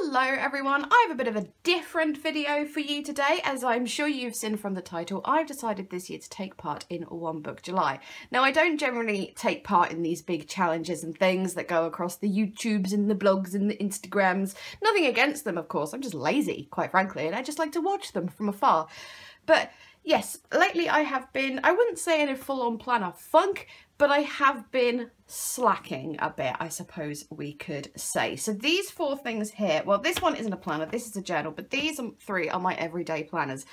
Hello everyone, I have a bit of a different video for you today. As I'm sure you've seen from the title, I've decided this year to take part in One Book July. Now I don't generally take part in these big challenges and things that go across the YouTubes and the blogs and the Instagrams. Nothing against them, of course, I'm just lazy, quite frankly, and I just like to watch them from afar. But yes, lately I have been, I wouldn't say in a full-on planner funk, but I have been slacking a bit, I suppose we could say. So these four things here, well, this one isn't a planner, this is a journal, but these three are my everyday planners.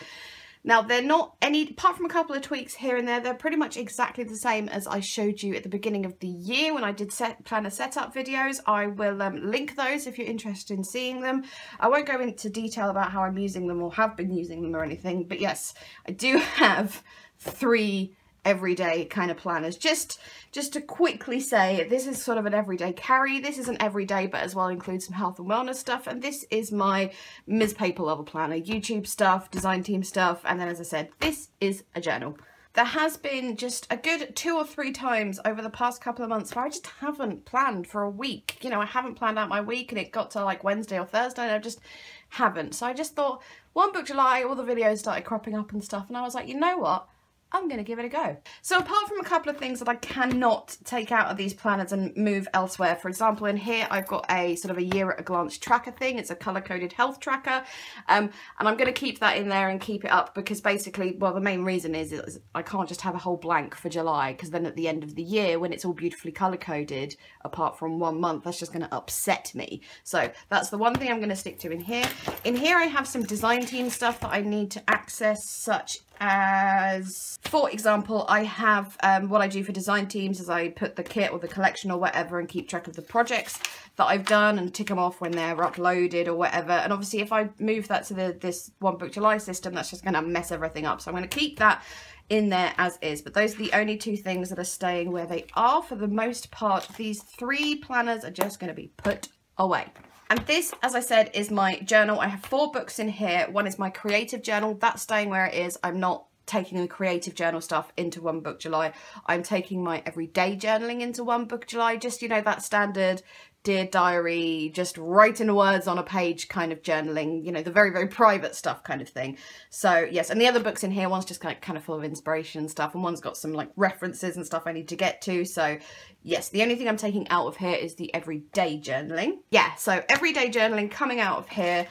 Now, they're not any, apart from a couple of tweaks here and there, they're pretty much exactly the same as I showed you at the beginning of the year when I did planner setup videos. I will link those if you're interested in seeing them. I won't go into detail about how I'm using them or have been using them or anything, but yes, I do have three everyday kind of planners. Just to quickly say, this is sort of an everyday carry. This isn't everyday, but as well includes some health and wellness stuff. And this is my ms.paperlover planner, YouTube stuff, design team stuff. And then, as I said, this is a journal. There has been just a good 2 or 3 times over the past couple of months where I just haven't planned for a week. You know, I haven't planned out my week and it got to like Wednesday or Thursday and I just haven't. So I just thought, One Book July, all the videos started cropping up and stuff. And I was like, you know what? I'm going to give it a go. So apart from a couple of things that I cannot take out of these planners and move elsewhere, for example, in here I've got a sort of a year at a glance tracker thing. It's a colour-coded health tracker, and I'm going to keep that in there and keep it up because basically, well, the main reason is I can't just have a whole blank for July, because then at the end of the year when it's all beautifully colour-coded, apart from 1 month, that's just going to upset me. So that's the one thing I'm going to stick to in here. In here I have some design team stuff that I need to access, such as, for example, I have what I do for design teams is I put the kit or the collection or whatever and keep track of the projects that I've done and tick them off when they're uploaded or whatever. And obviously if I move that to this One Book July system, that's just going to mess everything up. So I'm going to keep that in there as is. But those are the only 2 things that are staying where they are for the most part. These 3 planners are just going to be put away. And this, as I said, is my journal. I have 4 books in here. One is my creative journal. That's staying where it is. I'm not taking the creative journal stuff into One Book July. I'm taking my everyday journaling into One Book July. Just, you know, that standard Dear Diary, just writing words on a page kind of journaling, you know, the very, very private stuff kind of thing. So yes, and the other books in here, one's just kind of full of inspiration and stuff, and one's got some like references and stuff I need to get to. So yes, the only thing I'm taking out of here is the everyday journaling. Yeah, so everyday journaling coming out of here.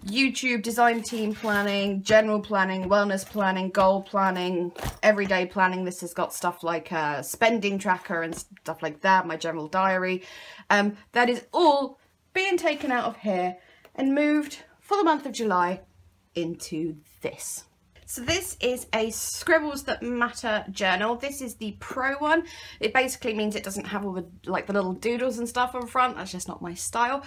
YouTube, design team planning, general planning, wellness planning, goal planning, everyday planning. This has got stuff like a spending tracker and stuff like that, my general diary. That is all being taken out of here and moved for the month of July into this. So this is a Scribbles That Matter journal. This is the Pro one. It basically means it doesn't have all the the little doodles and stuff on front. That's just not my style.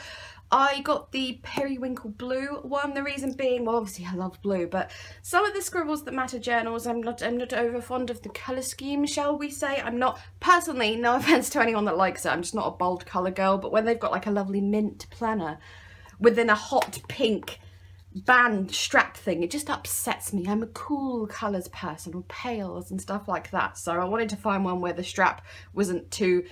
I got the Periwinkle Blue one. The reason being, well, obviously I love blue, but some of the Scribbles That Matter journals, I'm not over fond of the colour scheme, shall we say. I'm not, personally, no offence to anyone that likes it, I'm just not a bold colour girl, but when they've got like a lovely mint planner within a hot pink band strap thing, it just upsets me. I'm a cool colours person, or pales and stuff like that, so I wanted to find one where the strap wasn't too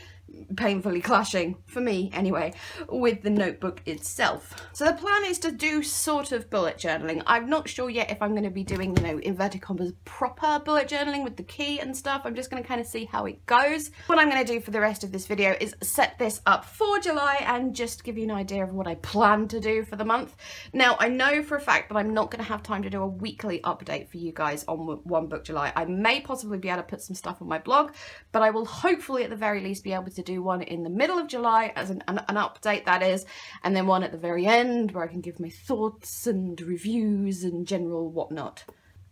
painfully clashing, for me anyway, with the notebook itself. So the plan is to do sort of bullet journaling. I'm not sure yet if I'm going to be doing, you know, inverted commas, proper bullet journaling with the key and stuff. I'm just going to kind of see how it goes. What I'm going to do for the rest of this video is set this up for July and just give you an idea of what I plan to do for the month. Now, I know for a fact that I'm not going to have time to do a weekly update for you guys on One Book July. I may possibly be able to put some stuff on my blog, but I will hopefully at the very least be able to do one in the middle of July as an update, that is, and then one at the very end where I can give my thoughts and reviews and general whatnot.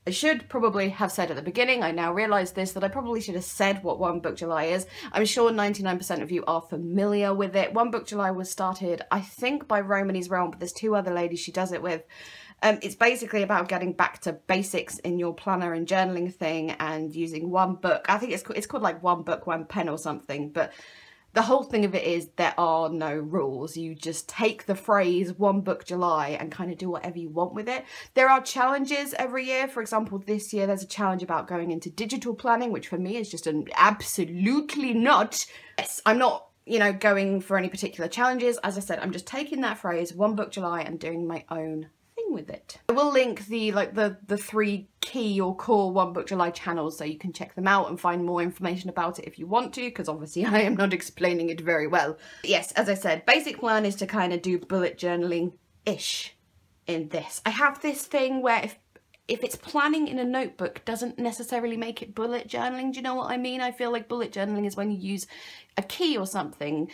I should probably have said at the beginning, I now realise this, that I probably should have said what One Book July is. I'm sure 99% of you are familiar with it. One Book July was started, I think, by Romany's Realm, but there's 2 other ladies she does it with. It's basically about getting back to basics in your planner and journaling thing and using one book. I think it's called like One Book, One Pen or something, but the whole thing of it is there are no rules. You just take the phrase One Book July and kind of do whatever you want with it. There are challenges every year. For example, this year there's a challenge about going into digital planning, which for me is just an absolutely not. Yes, I'm not you know, going for any particular challenges. As I said, I'm just taking that phrase, One Book July, and doing my own thing with it. I will link the 3 key or core One Book July channels so you can check them out and find more information about it if you want to, because obviously I am not explaining it very well. Yes, as I said, basic plan is to kind of do bullet journaling-ish in this. I have this thing where if it's planning in a notebook doesn't necessarily make it bullet journaling. Do you know what I mean? I feel like bullet journaling is when you use a key or something.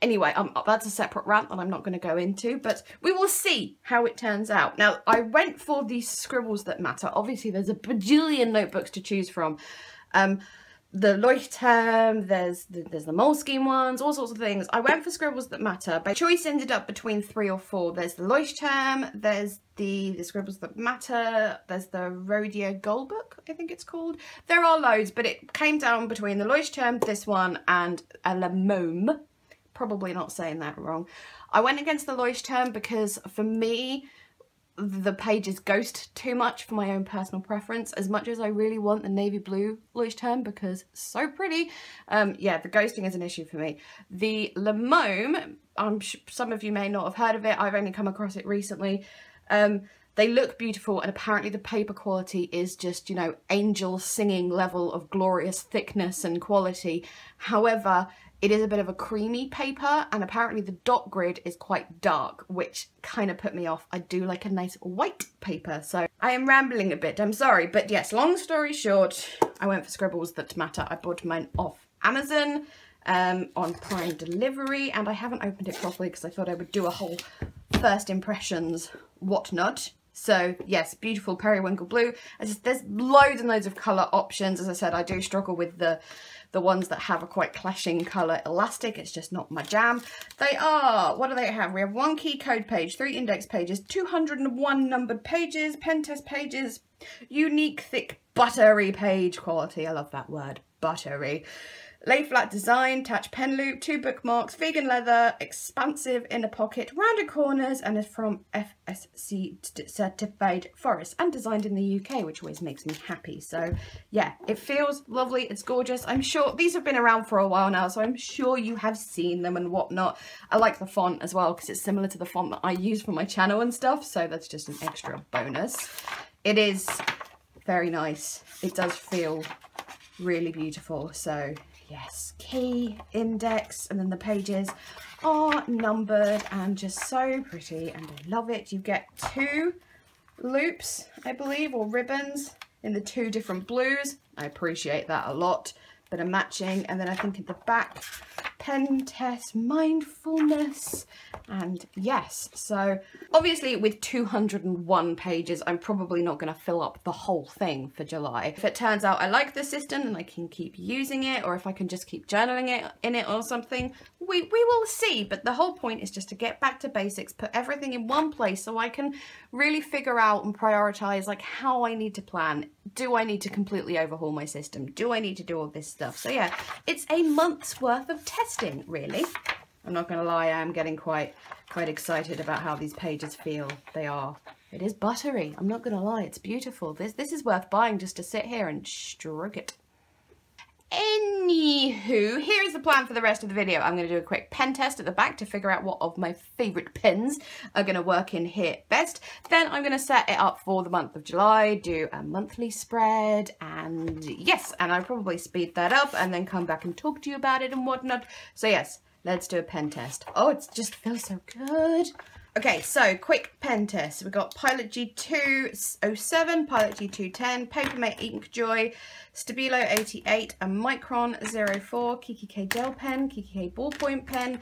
Anyway, that's a separate rant that I'm not going to go into, but we will see how it turns out. Now, I went for these Scribbles that matter. Obviously, there's a bajillion notebooks to choose from. The Leuchtturm, there's the Moleskine ones, all sorts of things. I went for Scribbles that matter. My choice ended up between 3 or 4. There's the Leuchtturm, there's the Scribbles that matter, there's the Rodeo Gold Book, I think it's called. There are loads, but it came down between the Leuchtturm, this one, and a Le Môme. Probably not saying that wrong. I went against the Leuchtturm because for me, the pages ghost too much for my own personal preference, as much as I really want the navy blue Leuchtturm because it's so pretty. Yeah, the ghosting is an issue for me. The Le Môme, some of you may not have heard of it, I've only come across it recently. They look beautiful, and apparently the paper quality is just, you know, angel singing level of glorious thickness and quality. However, it is a bit of a creamy paper, and apparently the dot grid is quite dark, which kind of put me off. I do like a nice white paper, so I am rambling a bit, I'm sorry. But yes, long story short, I went for Scribbles that matter. I bought mine off Amazon on Prime delivery, and I haven't opened it properly because I thought I would do a whole first impressions whatnot. So yes, beautiful periwinkle blue. There's loads and loads of colour options. As I said, I do struggle with the ones that have a quite clashing colour elastic. It's just not my jam. They are, what do they have? We have 1 key code page, 3 index pages, 201 numbered pages, pen test pages, unique thick buttery page quality. I love that word, buttery. Lay flat design, attach pen loop, 2 bookmarks, vegan leather, expansive inner pocket, rounded corners, and is from FSC certified forest and designed in the UK, which always makes me happy. So yeah, it feels lovely, it's gorgeous. I'm sure these have been around for a while now, so I'm sure you have seen them and whatnot. I like the font as well because it's similar to the font that I use for my channel and stuff, so that's just an extra bonus. It is very nice. It does feel really beautiful. So yes, key, index, and then the pages are numbered and just so pretty, and I love it. You get 2 loops, I believe, or ribbons in the 2 different blues. I appreciate that a lot. Bit of matching, and then I think at the back, pen test, mindfulness, and yes. So obviously with 201 pages, I'm probably not going to fill up the whole thing for July. If it turns out I like the system and I can keep using it, or if I can just keep journaling it in it or something, we will see. But the whole point is just to get back to basics, put everything in one place so I can really figure out and prioritize like how I need to plan. Do I need to completely overhaul my system? Do I need to do all this stuff? So yeah, it's a month's worth of testing, really. I'm not gonna lie, I am getting quite excited about how these pages feel. It is buttery, I'm not gonna lie, it's beautiful. This is worth buying just to sit here and stroke it. Anywho, here is the plan for the rest of the video. I'm going to do a quick pen test at the back to figure out what of my favourite pens are going to work in here best. Then I'm going to set it up for the month of July, do a monthly spread, and yes, and I'll probably speed that up and then come back and talk to you about it and whatnot. So yes, let's do a pen test. Oh, it just feels so good. Okay, so quick pen test. We've got Pilot G207, Pilot G210, Papermate Inkjoy, Stabilo 88, a Micron 04, Kiki K gel pen, Kiki K ballpoint pen,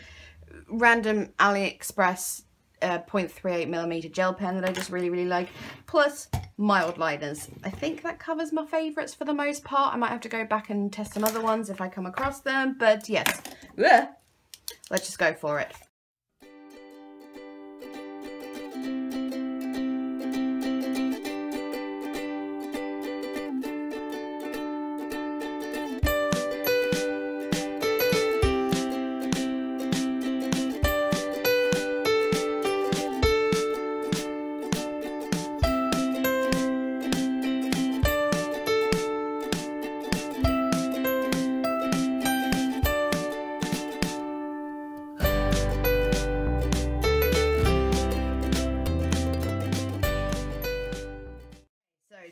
random AliExpress 0.38mm gel pen that I just really like, plus mild liners. I think that covers my favourites for the most part. I might have to go back and test some other ones if I come across them, but yes, let's just go for it.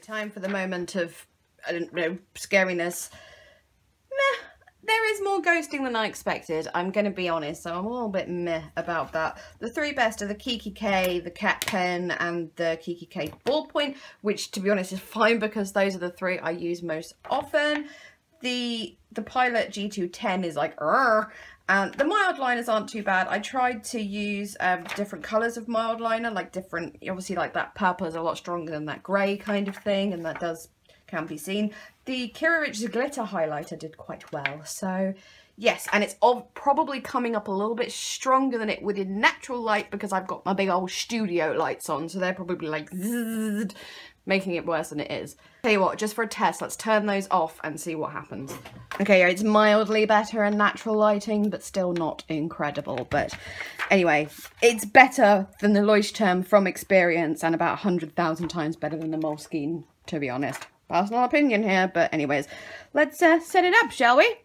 time for the moment of, I don't know, scariness. Meh. There is more ghosting than I expected, I'm going to be honest, so I'm a little bit meh about that. The three best are the Kiki K, the Cat Pen, and the Kiki K ballpoint, which to be honest is fine because those are the three I use most often. The Pilot G210 is like, and the mild liners aren't too bad. I tried to use different colours of mild liner, like different, obviously like that purple is a lot stronger than that grey kind of thing, and that can be seen. The Kira Rich's glitter highlighter did quite well, so yes, and it's probably coming up a little bit stronger than it would in natural light because I've got my big old studio lights on, so they're probably like zzz, making it worse than it is. Tell you what, just for a test, let's turn those off and see what happens. Okay, yeah, it's mildly better in natural lighting, but still not incredible. But anyway, it's better than the Leuchtturm from experience and about 100,000 times better than the Moleskine, to be honest. Personal opinion here, but anyways, let's set it up, shall we?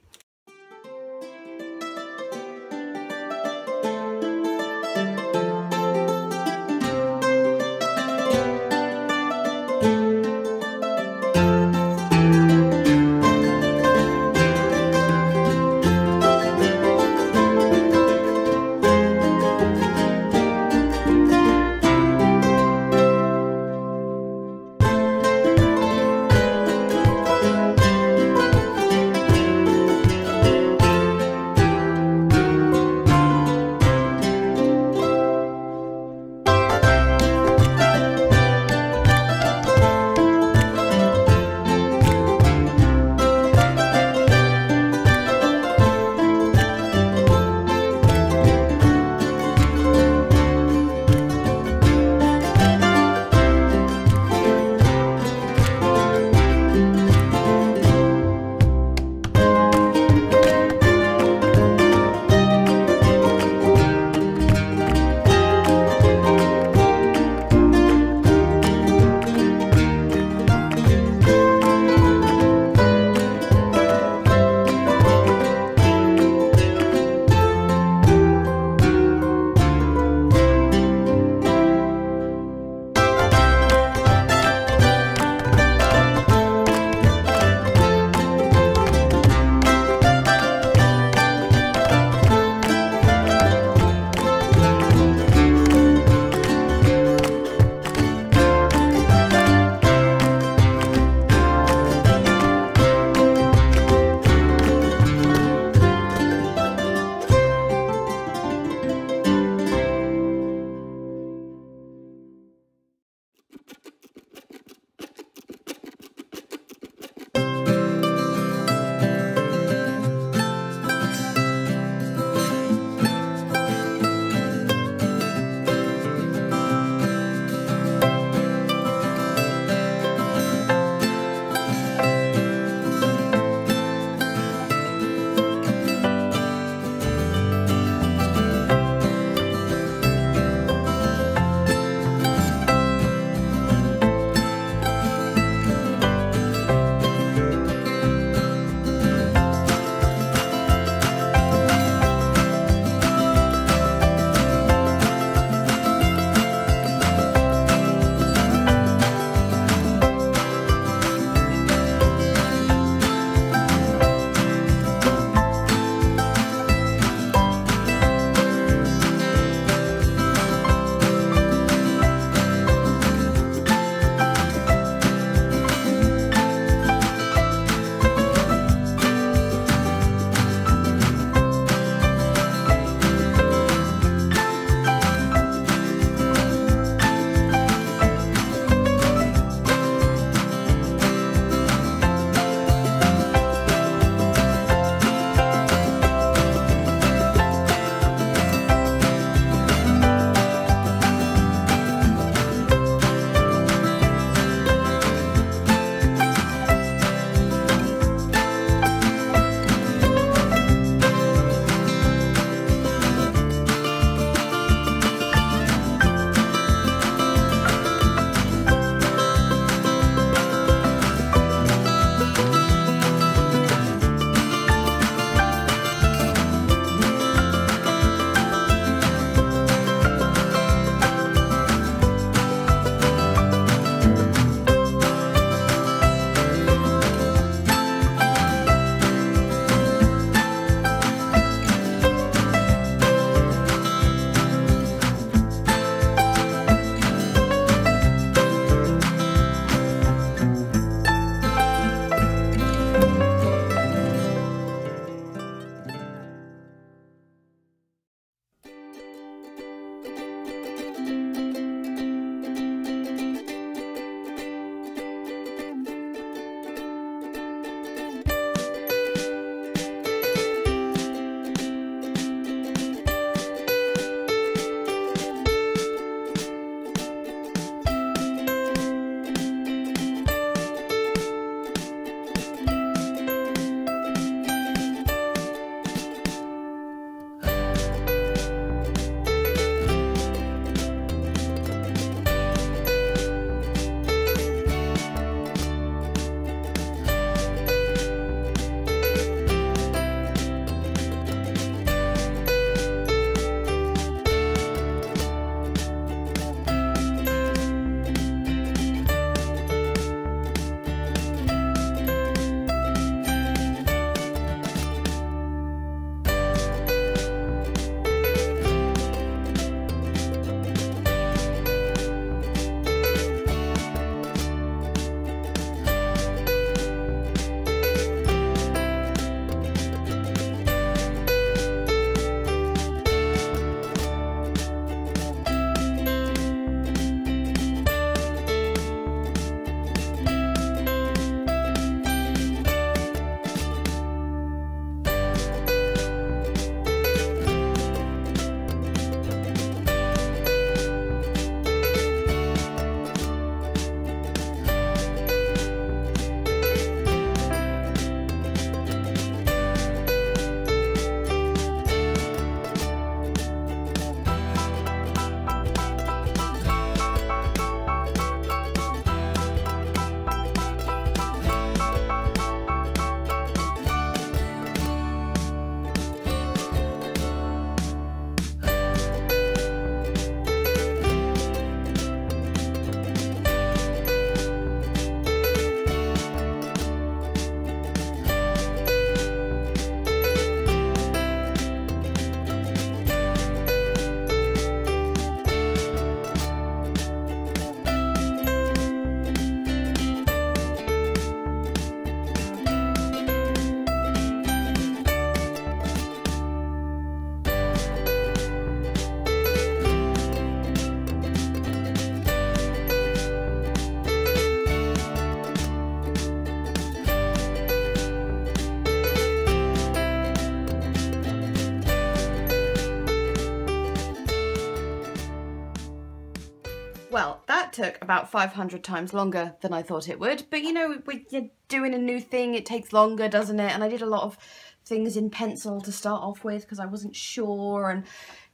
Well, that took about 500 times longer than I thought it would, but you know, when you're doing a new thing, it takes longer, doesn't it? And I did a lot of things in pencil to start off with because I wasn't sure, and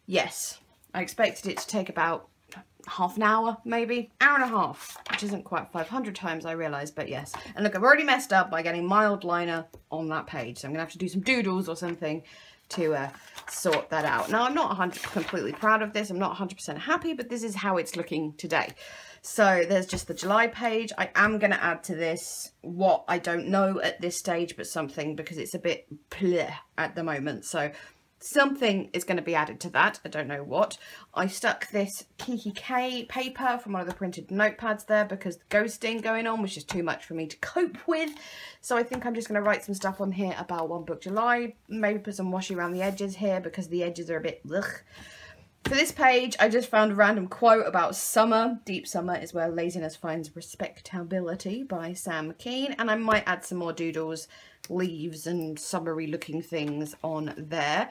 yes, I expected it to take about half an hour, maybe hour and a half, which isn't quite 500 times, I realise, but yes. And look, I've already messed up by getting mild liner on that page, so I'm gonna have to do some doodles or something to sort that out. Now, I'm not completely proud of this, I'm not 100% happy, but this is how it's looking today. So there's just the July page. I am going to add to this what I don't know at this stage, but something, because it's a bit bleh at the moment. So something is going to be added to that. I don't know what. I stuck this Kiki K paper from one of the printed notepads there because the ghosting going on was just too much for me to cope with. So I think I'm just going to write some stuff on here about One Book July. Maybe put some washi around the edges here because the edges are a bit ugh. For this page, I just found a random quote about summer. Deep summer is where laziness finds respectability by Sam McKean. And I might add some more doodles, leaves and summery looking things on there.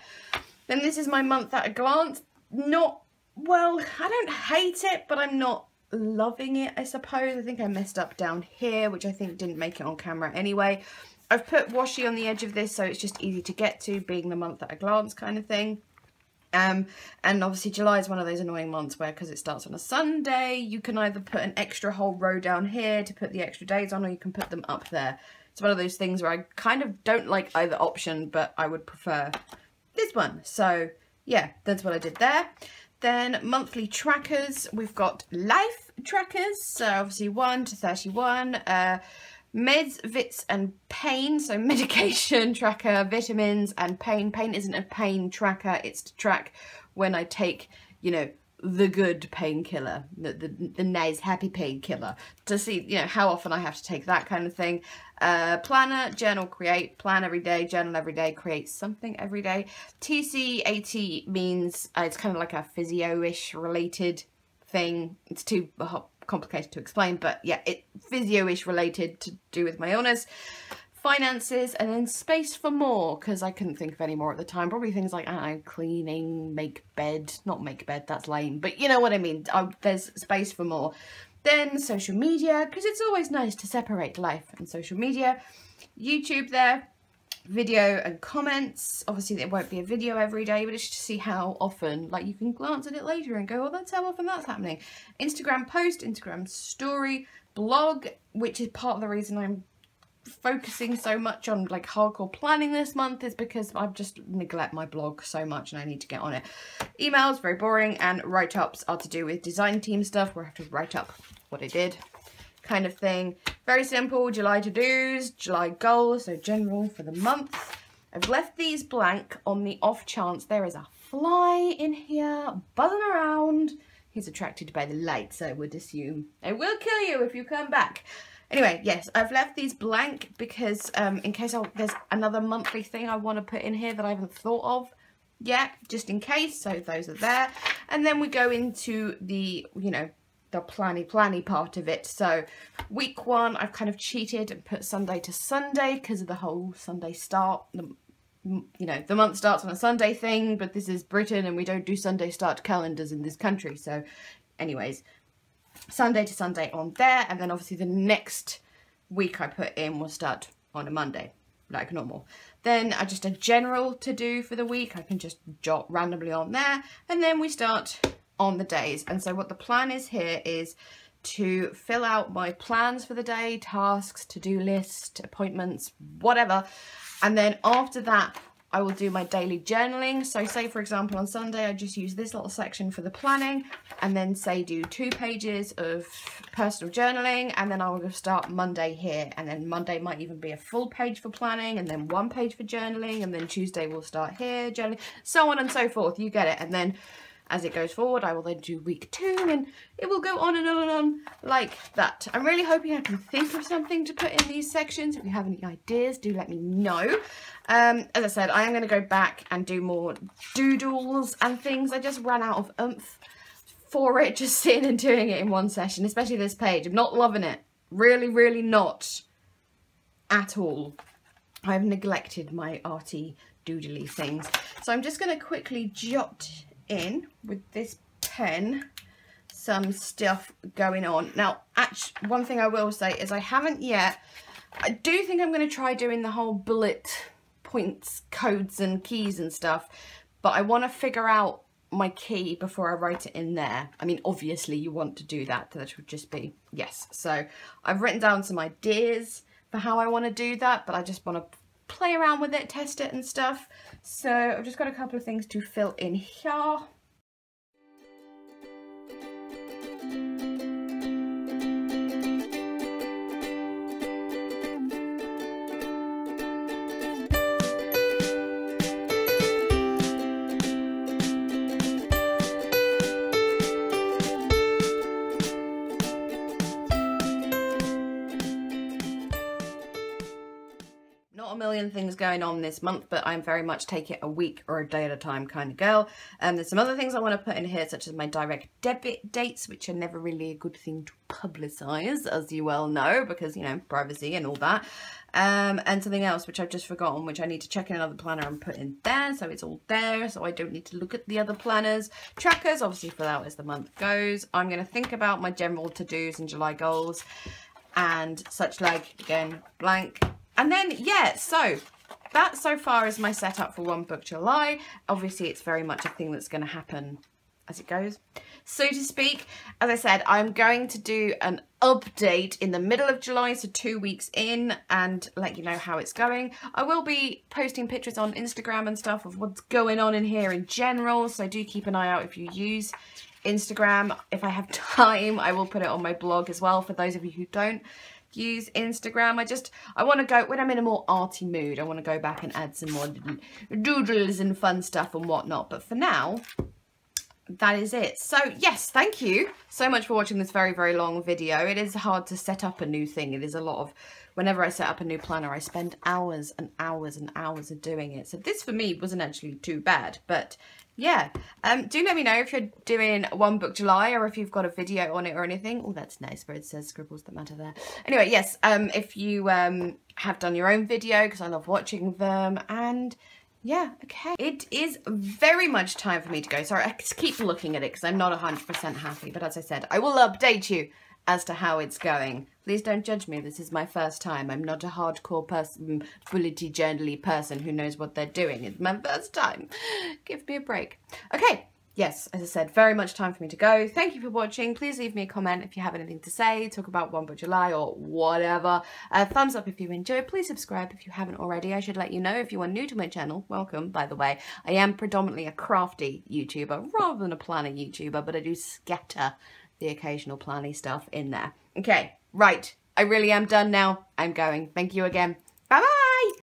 Then this is my month at a glance. Not, well, I don't hate it, but I'm not loving it, I suppose. I think I messed up down here, which I think didn't make it on camera anyway. I've put washi on the edge of this so it's just easy to get to, being the month at a glance kind of thing. And obviously July is one of those annoying months where, because it starts on a Sunday, you can either put an extra whole row down here to put the extra days on, or you can put them up there. It's one of those things where I kind of don't like either option, but I would prefer this one. So yeah, that's what I did there. Then monthly trackers, we've got life trackers. So obviously 1 to 31, meds, vits and pain, so medication tracker, vitamins and pain. Pain isn't a pain tracker, it's to track when I take, you know, the good painkiller, the nice happy painkiller, to see, you know, how often I have to take that kind of thing. Planner, journal, create, plan every day, journal every day, create something every day. TCAT means it's kind of like a physio-ish related thing. It's too complicated to explain, but yeah, it physio-ish related to do with my illness. Finances, and then space for more, because I couldn't think of any more at the time. Probably things like, I don't know, cleaning, make bed, not make bed, that's lame, but you know what I mean. There's space for more. Then social media, because it's always nice to separate life and social media. YouTube there, video and comments. Obviously there won't be a video every day, but it's just to see how often, like, you can glance at it later and go, well, that's how often that's happening. Instagram post, Instagram story, blog, which is part of the reason I'm focusing so much on like hardcore planning this month, is because I've just neglect my blog so much and I need to get on it. Emails, very boring, and write-ups are to do with design team stuff where I have to write up what I did kind of thing. Very simple. July to-dos, July goals, so general for the month. I've left these blank on the off chance there is a fly in here buzzing around. He's attracted by the lights, I would assume. I will kill you if you come back. Anyway, yes, I've left these blank because in case there's another monthly thing I want to put in here that I haven't thought of yet, just in case. So those are there. And then we go into the, you know, the planny part of it. So week 1, I've kind of cheated and put Sunday to Sunday because of the whole Sunday start. You know, the month starts on a Sunday thing, but this is Britain and we don't do Sunday start calendars in this country. So anyways, Sunday to Sunday on there, and then obviously the next week I put in will start on a Monday, like normal. Then just a general to do for the week, I can just jot randomly on there, and then we start on the days. And so what the plan is here is to fill out my plans for the day, tasks, to-do list, appointments, whatever, and then after that I will do my daily journaling. So say for example on Sunday I just use this little section for the planning, and then say do 2 pages of personal journaling, and then I will start Monday here, and then Monday might even be a full page for planning, and then 1 page for journaling, and then Tuesday we'll start here, journaling, so on and so forth, you get it. And then as it goes forward I will then do week 2, and it will go on and on and on like that. I'm really hoping I can think of something to put in these sections. If you have any ideas, do let me know. As I said, I am going to go back and do more doodles and things. I just ran out of oomph for it, just sitting and doing it in one session, especially this page. I'm not loving it. Really, really not at all. I've neglected my arty doodly things. So I'm just going to quickly jot in with this pen some stuff going on. Now, actually, one thing I will say is I haven't yet. I do think I'm going to try doing the whole bullet points, codes and keys and stuff, but I want to figure out my key before I write it in there. I mean, obviously you want to do that. That would just be, yes. So I've written down some ideas for how I want to do that, but I just want to play around with it, test it and stuff. So I've just got a couple of things to fill in here. A million things going on this month, but I'm very much take it a week or a day at a time kind of girl. There's some other things I want to put in here, such as my direct debit dates, which are never really a good thing to publicize, as you well know, because, you know, privacy and all that. And something else which I've just forgotten, which I need to check in another planner and put in there, so it's all there, so I don't need to look at the other planners. Trackers, obviously, fill out as the month goes. I'm going to think about my general to-dos and July goals and such like, again, blank. And then, yeah, so that so far is my setup for One Book July. Obviously, it's very much a thing that's going to happen as it goes, so to speak. As I said, I'm going to do an update in the middle of July, so 2 weeks in, and let you know how it's going. I will be posting pictures on Instagram and stuff of what's going on in here in general, so do keep an eye out if you use Instagram. If I have time, I will put it on my blog as well for those of you who don't use Instagram. I want to go, when I'm in a more arty mood, I want to go back and add some more doodles and fun stuff and whatnot. But for now, that is it. So yes, thank you so much for watching this very, very long video. It is hard to set up a new thing. It is a lot of, whenever I set up a new planner, I spend hours and hours and hours of doing it. So this for me wasn't actually too bad, but yeah, do let me know if you're doing One Book July or if you've got a video on it or anything. Oh, that's nice where it says Scribbles that matter there. Anyway, yes, if you have done your own video, because I love watching them. And yeah, okay. It is very much time for me to go. Sorry, I keep looking at it because I'm not 100% happy. But as I said, I will update you as to how it's going. Please don't judge me. This is my first time. I'm not a hardcore person, bullet-y, journal-y person who knows what they're doing. It's my first time. Give me a break. Okay. Yes, as I said, very much time for me to go. Thank you for watching. Please leave me a comment if you have anything to say, talk about One Book July or whatever. Thumbs up if you enjoyed. Please subscribe if you haven't already. I should let you know if you are new to my channel. Welcome, by the way. I am predominantly a crafty YouTuber rather than a planner YouTuber, but I do scatter the occasional planny stuff in there. Okay, right. I really am done now. I'm going. Thank you again.